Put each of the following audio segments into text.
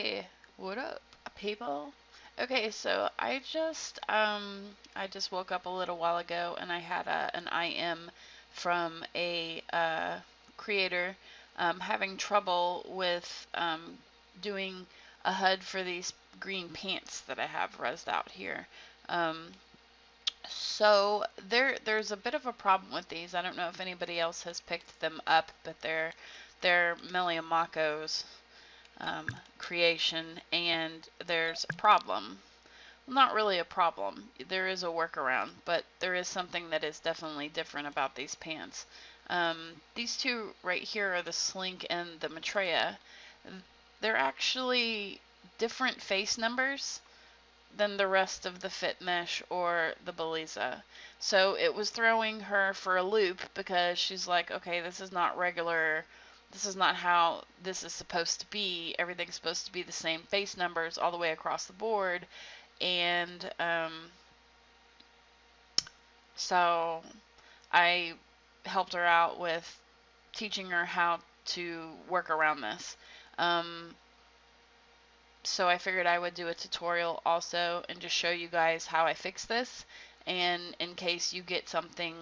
Hey, what up, people? Okay, so I just woke up a little while ago and I had an IM from a creator having trouble with doing a HUD for these green pants that I have rezzed out here. So there's a bit of a problem with these. I don't know if anybody else has picked them up, but they're Meliamako's creation, and there's a problem. Well, not really a problem. There is a workaround, but there is something that is definitely different about these pants. These two right here are the Slink and the Maitreya. They're actually different face numbers than the rest of the Fit Mesh or the Beliza. So it was throwing her for a loop because she's like, okay, this is not regular. This is not how this is supposed to be. Everything's supposed to be the same face numbers all the way across the board. And so I helped her out with teaching her how to work around this. So I figured I would do a tutorial also and just show you guys how I fix this, and in case you get something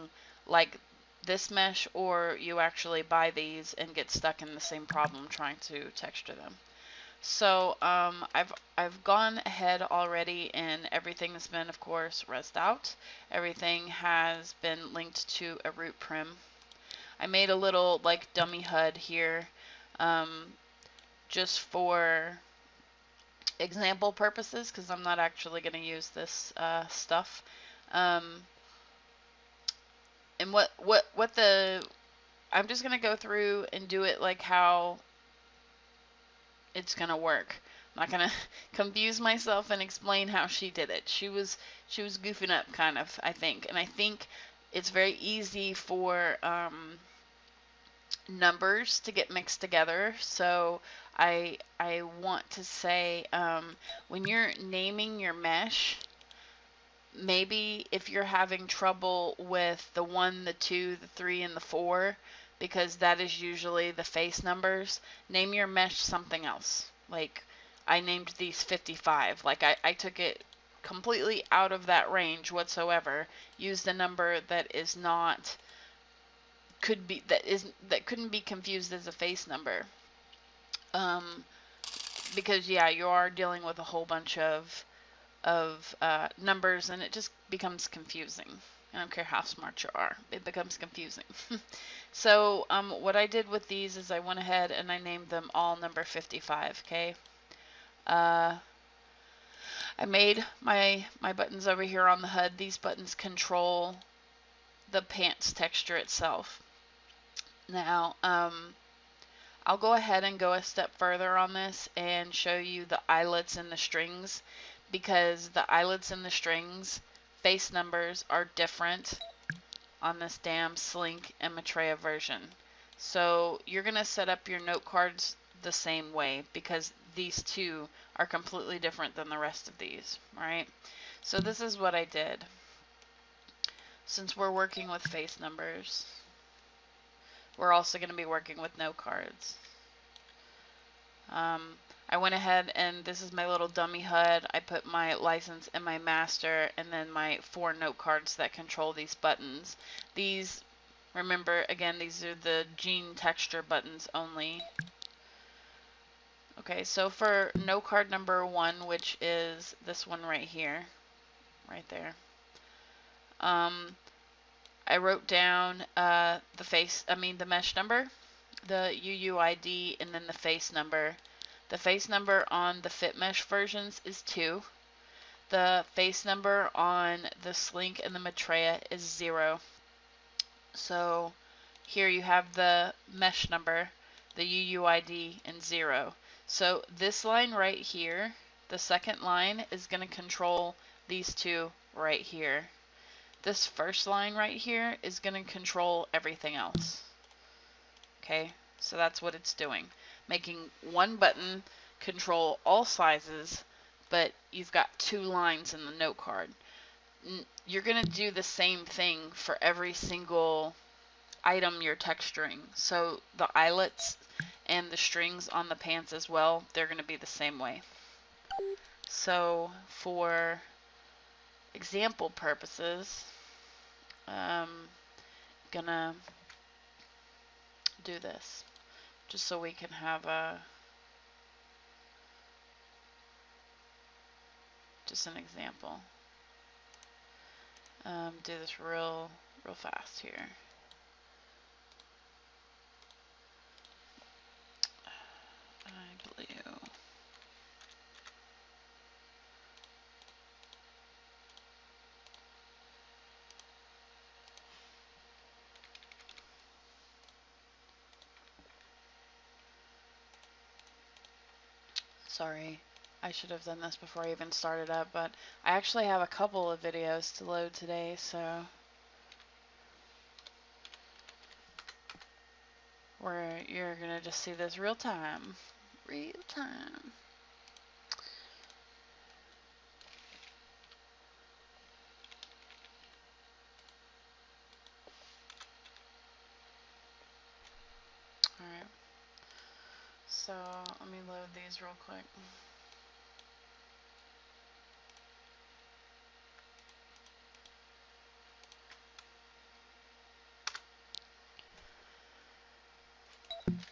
like this mesh or you actually buy these and get stuck in the same problem trying to texture them. So I've gone ahead already and everything has been, of course, rezzed out. Everything has been linked to a root prim. I made a little like dummy HUD here just for example purposes, because I'm not actually going to use this stuff. And I'm just going to go through and do it like how it's going to work. I'm not going to confuse myself and explain how she did it. She was goofing up kind of, I think. And I think it's very easy for numbers to get mixed together. So I want to say when you're naming your mesh, maybe if you're having trouble with the 1, the 2, the 3, and the 4, because that is usually the face numbers, name your mesh something else. Like I named these 55. Like I took it completely out of that range whatsoever. Used a number that is not that couldn't be confused as a face number. Because yeah, you are dealing with a whole bunch of numbers and it just becomes confusing. I don't care how smart you are, it becomes confusing. So what I did with these is I went ahead and I named them all number 55. Okay. I made my buttons over here on the HUD. These buttons control the pants texture itself. Now I'll go ahead and go a step further on this and show you the eyelets and the strings, because the eyelets and the strings face numbers are different on this damn Slink and Maitreya version. So you're going to set up your note cards the same way, because these two are completely different than the rest of these, right? So this is what I did. Since we're working with face numbers, we're also going to be working with note cards. I went ahead and this is my little dummy HUD. I put my license and my master and then my 4 note cards that control these buttons. These, remember, again, these are the gene texture buttons only. Okay, so for note card number 1, which is this one right here, right there, I wrote down the mesh number, the UUID, and then the face number. The face number on the Fit Mesh versions is 2. The face number on the Slink and the Maitreya is 0. So here you have the mesh number, the UUID, and 0. So this line right here, the second line, is going to control these two right here. This first line right here is going to control everything else. Okay, so that's what it's doing. Making one button control all sizes, but you've got 2 lines in the note card. You're going to do the same thing for every single item you're texturing. So the eyelets, and the strings on the pants as well, they're going to be the same way. So for example purposes, gonna do this just so we can have just an example. Do this real fast here. Blue. Sorry, I should have done this before I even started up, but I actually have a couple of videos to load today, so where you're gonna just see this real time. Real time. Alright. So let me load these real quick.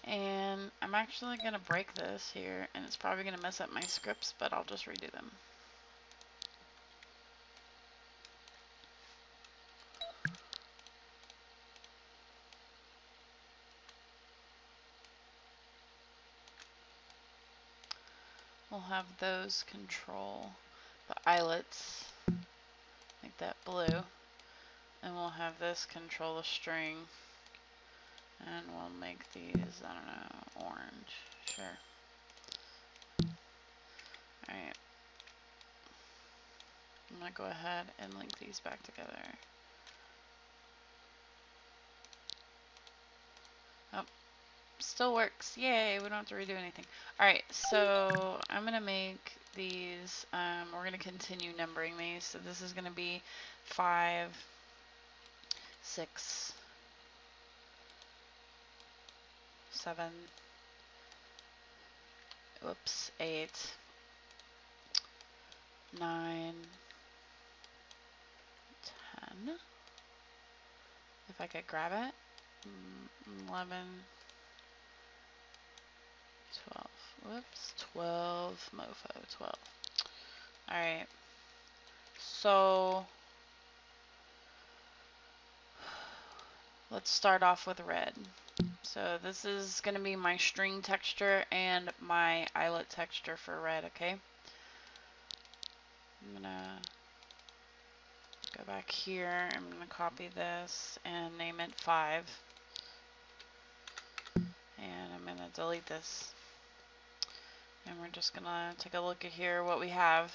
And I'm actually going to break this here, and it's probably going to mess up my scripts, but I'll just redo them. We'll have those control the eyelets, make that blue, and we'll have this control the string, and we'll make these, I don't know, orange. Sure. Alright. I'm going to go ahead and link these back together. Oh, still works. Yay, we don't have to redo anything. Alright, so I'm going to make these, we're going to continue numbering these. So this is going to be 5, 6, 7, whoops, 8, 9, 10, if I could grab it, 11, 12, whoops, 12, mofo, 12. Alright, so let's start off with red. So this is going to be my string texture and my eyelet texture for red, okay? I'm going to go back here, I'm going to copy this and name it 5. And I'm going to delete this. And we're just going to take a look at here what we have.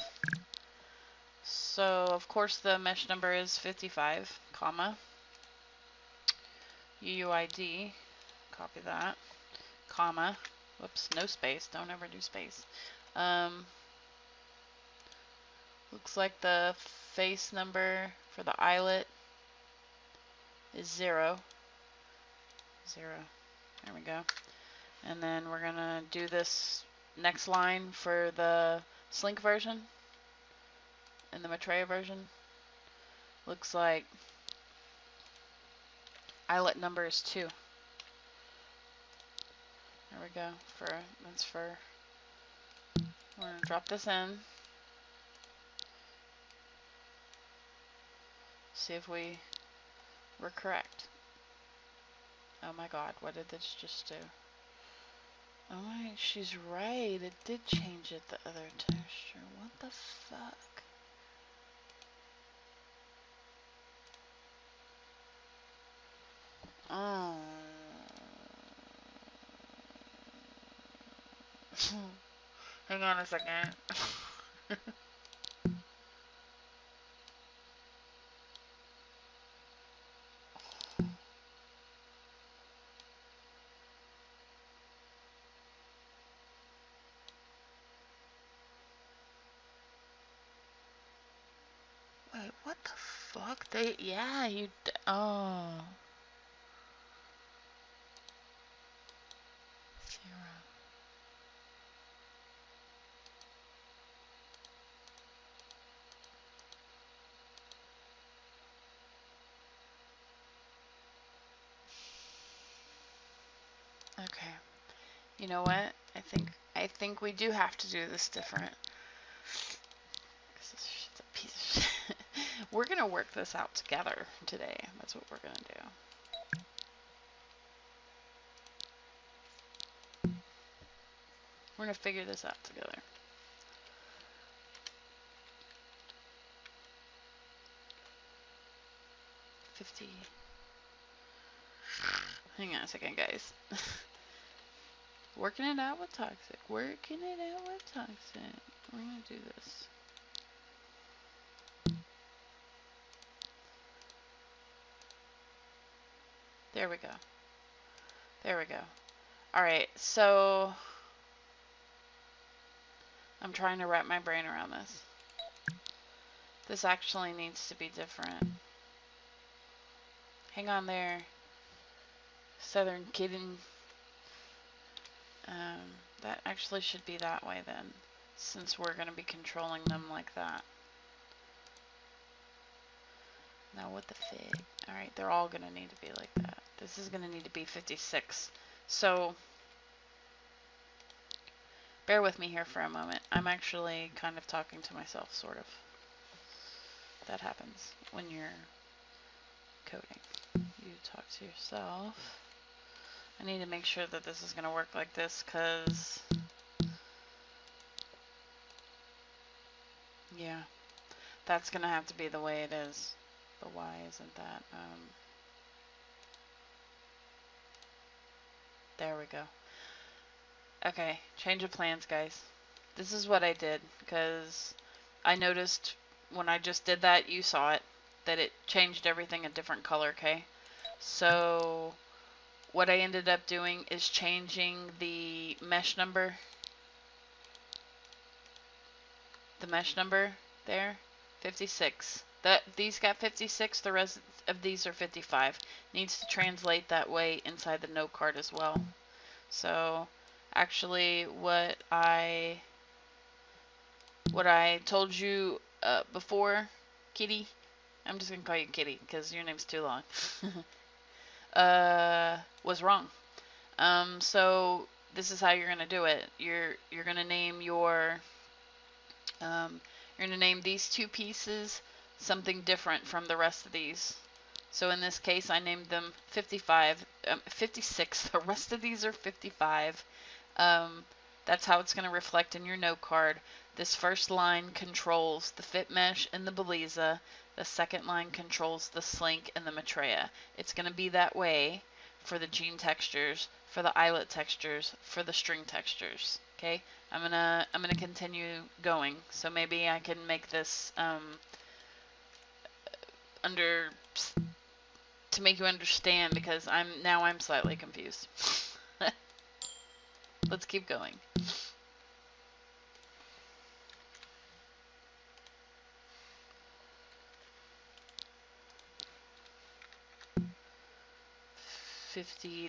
So of course the mesh number is 55, comma, UUID, copy that, comma, whoops, no space, don't ever do space. Looks like the face number for the eyelet is 0. 0. There we go. And then we're going to do this next line for the Slink version and the Maitreya version. Looks like eyelet number is 2. There we go. That's for, we're going to drop this in. See if we were correct. Oh my god, what did this just do? Oh my, she's right. It did change it, the other texture. What the fuck? Oh. Hang on a second. Wait, what the fuck? Yeah, oh. You know what? I think we do have to do this different. This shit's a piece of shit. We're gonna work this out together today. That's what we're gonna do. We're gonna figure this out together. Hang on a second, guys. Working it out with Toxxic. Working it out with Toxxic. We're gonna do this. There we go. There we go. Alright, so I'm trying to wrap my brain around this. This actually needs to be different. Hang on there, Southern Kitten. That actually should be that way then, since we're going to be controlling them like that. Now what the fig? Alright, they're all going to need to be like that. This is going to need to be 56. So, bear with me here for a moment. I'm actually kind of talking to myself, sort of. That happens when you're coding. You talk to yourself. I need to make sure that this is going to work like this, because yeah, that's going to have to be the way it is. But why isn't that? There we go. Okay, change of plans, guys. This is what I did, because I noticed when I just did that, you saw it, that it changed everything a different color, okay? So what I ended up doing is changing the mesh number. The mesh number there, 56. These got 56, the rest of these are 55. Needs to translate that way inside the note card as well. So actually what I told you before, Kitty, I'm just gonna call you Kitty because your name's too long, was wrong. So this is how you're gonna do it. You're gonna name your you're gonna name these two pieces something different from the rest of these. So in this case, I named them 56. The rest of these are 55. That's how it's going to reflect in your note card. This first line controls the fit mesh and the Beliza. The second line controls the slink and the Maitreya. It's going to be that way for the gene textures, for the eyelet textures, for the string textures. Okay, I'm gonna continue going. So maybe I can make this to make you understand, because I'm slightly confused. Let's keep going.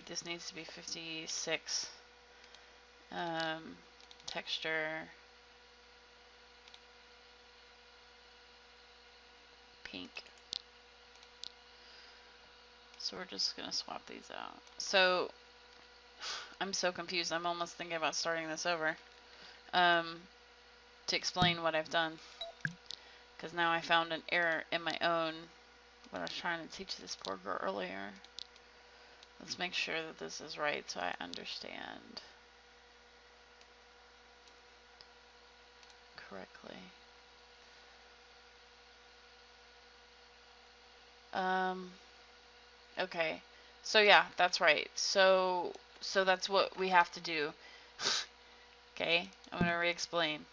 This needs to be 56. Texture. Pink. So we're just going to swap these out. So, I'm so confused. I'm almost thinking about starting this over. To explain what I've done. Because now I found an error in my own, what I was trying to teach this poor girl earlier. Let's make sure that this is right so I understand correctly. Okay, so yeah, that's right. So that's what we have to do. Okay, I'm going to re-explain.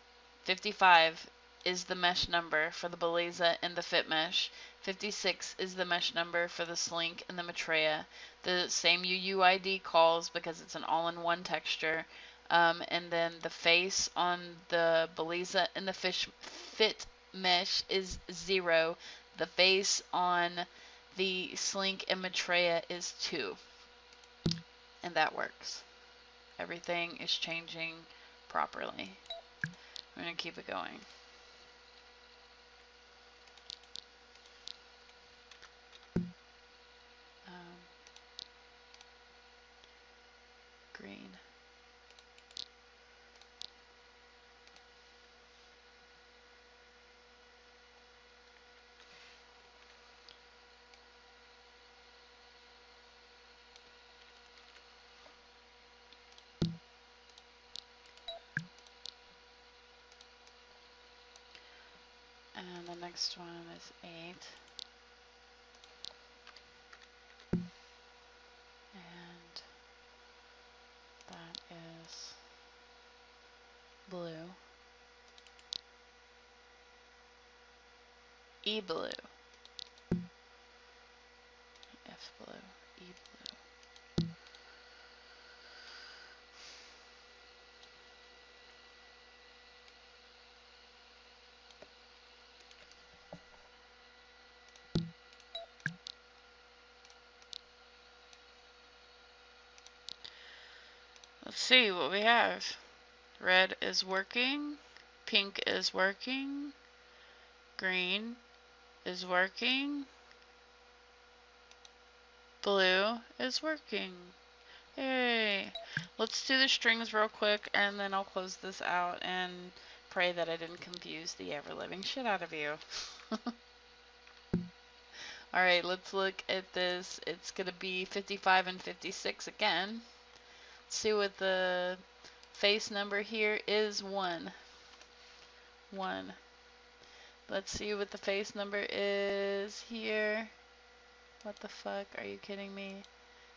55 is the mesh number for the Beliza and the fit mesh. 56 is the mesh number for the slink and the Maitreya. The same UUID calls because it's an all-in-one texture. And then the face on the Beliza and the fit mesh is 0. The face on the slink and Maitreya is 2. And that works. Everything is changing properly. I'm going to keep it going. Green. And the next one is 8. And that is blue. E blue. F blue. E blue. Let's see what we have. Red is working. Pink is working. Green is working. Blue is working. Yay! Let's do the strings real quick and then I'll close this out and pray that I didn't confuse the ever-living shit out of you. Alright, let's look at this. It's going to be 55 and 56 again. Let's see what the face number here is. 1. 1. Let's see what the face number is here. What the fuck? Are you kidding me?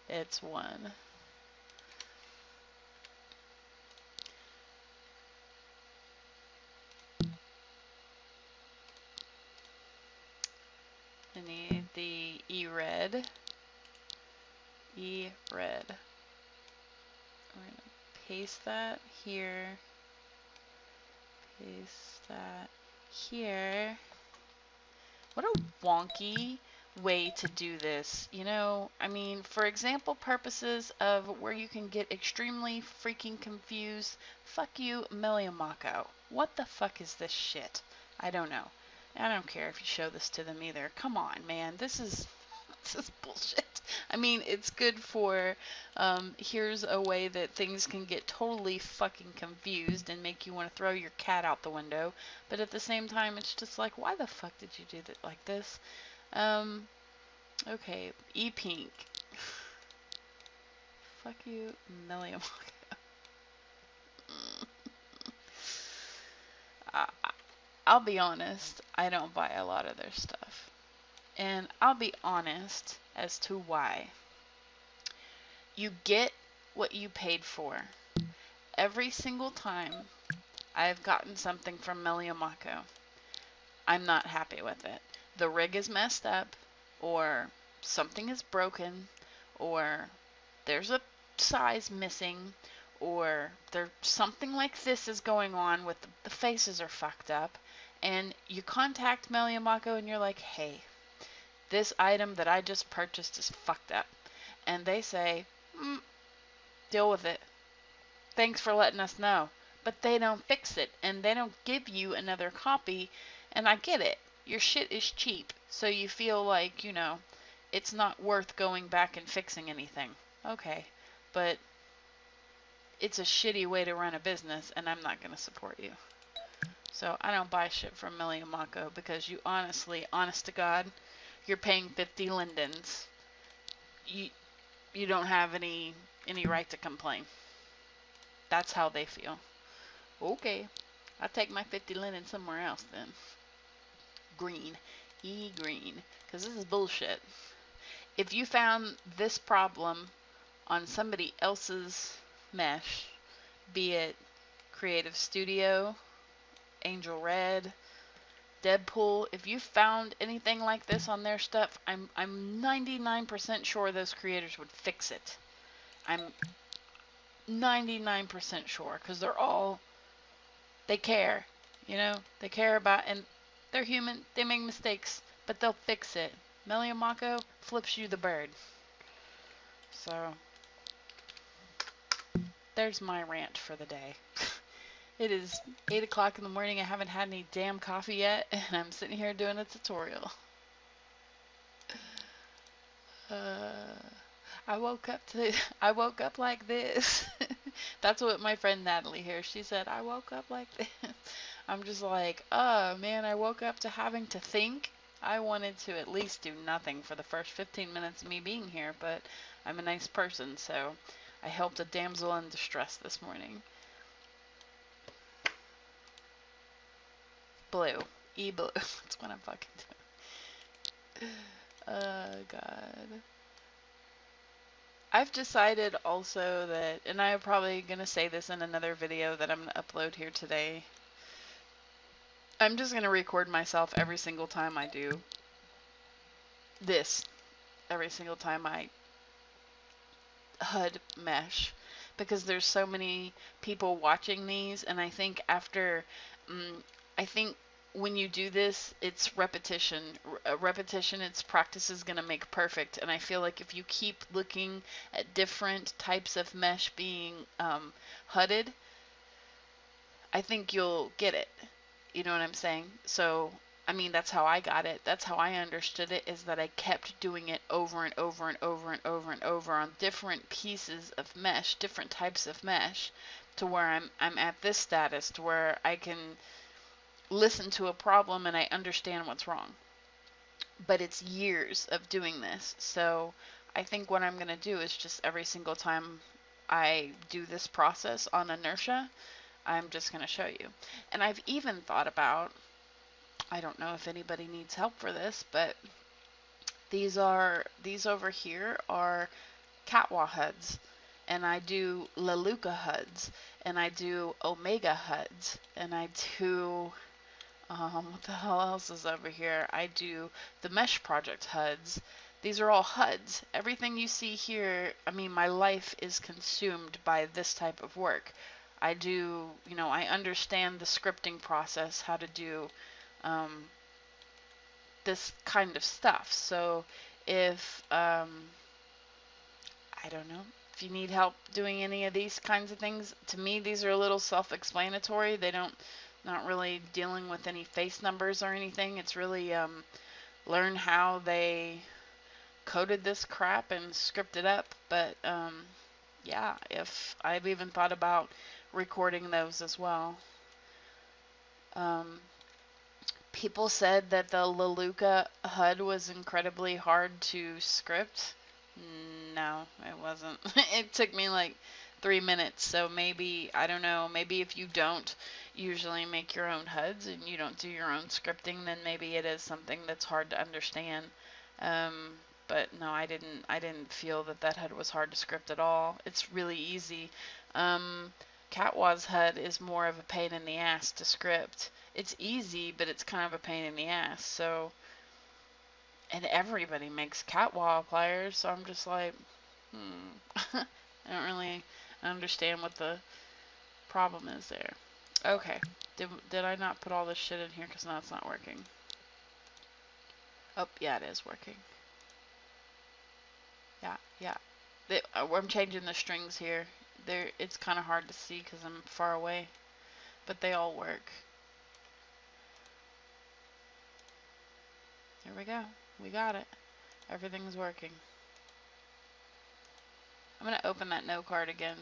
It's 1. I need the E red. E red. We're going to paste that here. Paste that here. What a wonky way to do this. You know, I mean, for example purposes of where you can get extremely freaking confused, fuck you, Meliamako. What the fuck is this shit? I don't know. I don't care if you show this to them either. Come on, man. This is bullshit. I mean, it's good for, here's a way that things can get totally fucking confused and make you want to throw your cat out the window. But at the same time, it's just like, why the fuck did you do that like this? Okay, E-pink. Fuck you, Meliamaka. I'll be honest, I don't buy a lot of their stuff. And I'll be honest as to why. You get what you paid for. Every single time I've gotten something from Meliamako, I'm not happy with it. The rig is messed up, or something is broken, or there's a size missing, or there's something like this is going on with the faces are fucked up, and you contact Meliamako and you're like, hey, this item that I just purchased is fucked up. And they say, deal with it. Thanks for letting us know. But they don't fix it, and they don't give you another copy, and I get it. Your shit is cheap, so you feel like, you know, it's not worth going back and fixing anything. Okay, but it's a shitty way to run a business, and I'm not going to support you. So I don't buy shit from Meliamako because you honestly, honest to God, you're paying 50 lindens. You don't have any right to complain. That's how they feel. Okay, I'll take my 50 linen somewhere else then. Green. E green. Because this is bullshit. If you found this problem on somebody else's mesh, be it Creative Studio, Angel Red, Deadpool, if you found anything like this on their stuff, I'm 99% sure those creators would fix it. I'm 99% sure, because they care, you know, they care about, and they're human, they make mistakes, but they'll fix it. Meliamako flips you the bird. So, there's my rant for the day. It is 8 o'clock in the morning. I haven't had any damn coffee yet, and I'm sitting here doing a tutorial. I woke up like this. That's what my friend Natalie here, she said, I woke up like this. I'm just like, oh man, I woke up to having to think. I wanted to at least do nothing for the first 15 minutes of me being here, but I'm a nice person, so I helped a damsel in distress this morning. Blue. E-blue. That's what I'm fucking doing. Oh, God. I've decided also that, and I'm probably going to say this in another video that I'm going to upload here today, I'm just going to record myself every single time I do this, every single time I HUD mesh, because there's so many people watching these, and I think after, I think when you do this, it's repetition. Repetition, it's practice is going to make perfect. And I feel like if you keep looking at different types of mesh being HUDed, I think you'll get it. You know what I'm saying? So, I mean, that's how I got it. That's how I understood it, is that I kept doing it over and over and over and over and over on different pieces of mesh, different types of mesh, to where I'm at this status, to where I can listen to a problem and I understand what's wrong. But it's years of doing this. So I think what I'm going to do is just every single time I do this process on inertia, I'm just going to show you. And I've even thought about, I don't know if anybody needs help for this, but these over here are Catwa HUDs, and I do Leluca HUDs, and I do Omega HUDs, and I do what the hell else is over here? I do the Mesh Project HUDs. These are all HUDs. Everything you see here, I mean, my life is consumed by this type of work. I do, you know, I understand the scripting process, how to do this kind of stuff. So if, I don't know, if you need help doing any of these kinds of things, to me, these are a little self-explanatory. They don't, not really dealing with any face numbers or anything. It's really learn how they coded this crap and scripted up. But yeah, if I've even thought about recording those as well. People said that the Leluca HUD was incredibly hard to script. No, it wasn't. It took me like 3 minutes, so maybe, I don't know, maybe if you don't usually make your own HUDs and you don't do your own scripting, then maybe it is something that's hard to understand. But no, I didn't feel that that HUD was hard to script at all. It's really easy. Catwa's HUD is more of a pain in the ass to script. It's easy, but it's kind of a pain in the ass. So, and everybody makes Catwa pliers, so I'm just like, I don't really understand what the problem is there. Okay, did I not put all this shit in here? Because now it's not working. Oh, yeah, it is working. Yeah. I'm changing the strings here. It's kind of hard to see because I'm far away, but they all work. Here we go. We got it. Everything's working. I'm gonna open that note card again.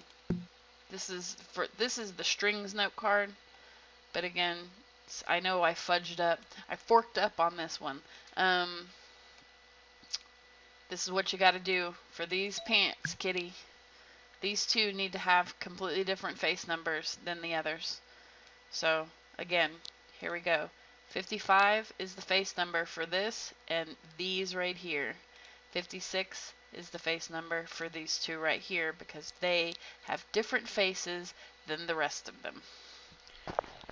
This is the strings note card, but again, I know I forked up on this one. This is what you got to do for these pants, kitty. These two need to have completely different face numbers than the others. So again, here we go. 55 is the face number for this and these right here. 56 is the face number for these two right here because they have different faces than the rest of them.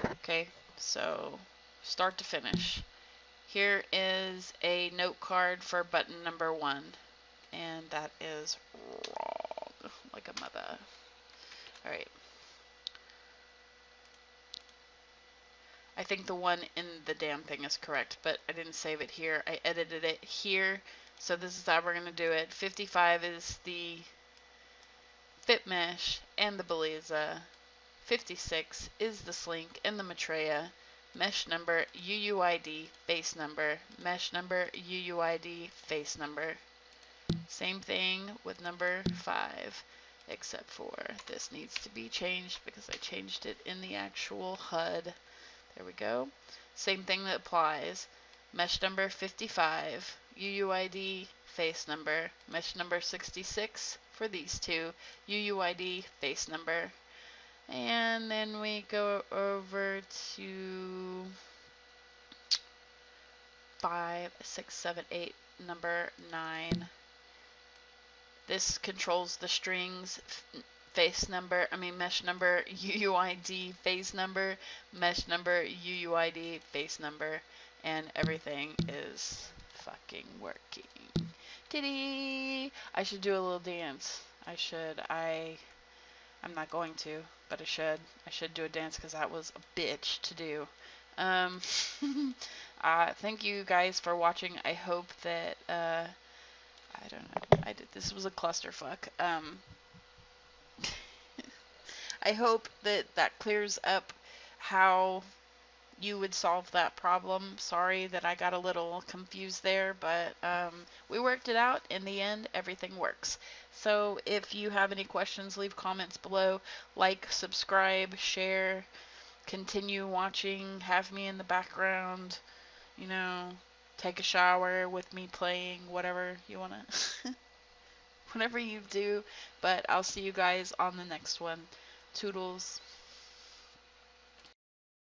Okay, so start to finish. Here is a note card for button number 1, and that is wrong, like a mother. Alright. I think the one in the damn thing is correct, but I didn't save it here. I edited it here, so this is how we're going to do it. 55 is the fit mesh and the Beliza. 56 is the slink and the Maitreya. Mesh number, UUID, face number. Mesh number, UUID, face number. Same thing with number 5, except for this needs to be changed because I changed it in the actual HUD. There we go. Same thing that applies. Mesh number 55, UUID, face number. Mesh number 66 for these two, UUID, face number. And then we go over to 5, 6, 7, 8, number 9. This controls the strings, face number, mesh number, UUID, phase number, mesh number, UUID, face number, and everything is fucking working. Titty! I should do a little dance. I should. I'm not going to, but I should. I should do a dance because that was a bitch to do. Thank you guys for watching. I hope that, I don't know. This was a clusterfuck. I hope that clears up how you would solve that problem. Sorry that I got a little confused there, but we worked it out. In the end, everything works. So if you have any questions, leave comments below. Like, subscribe, share, continue watching, have me in the background, you know, take a shower with me playing, whatever you want to, whatever you do. But I'll see you guys on the next one. Toodles.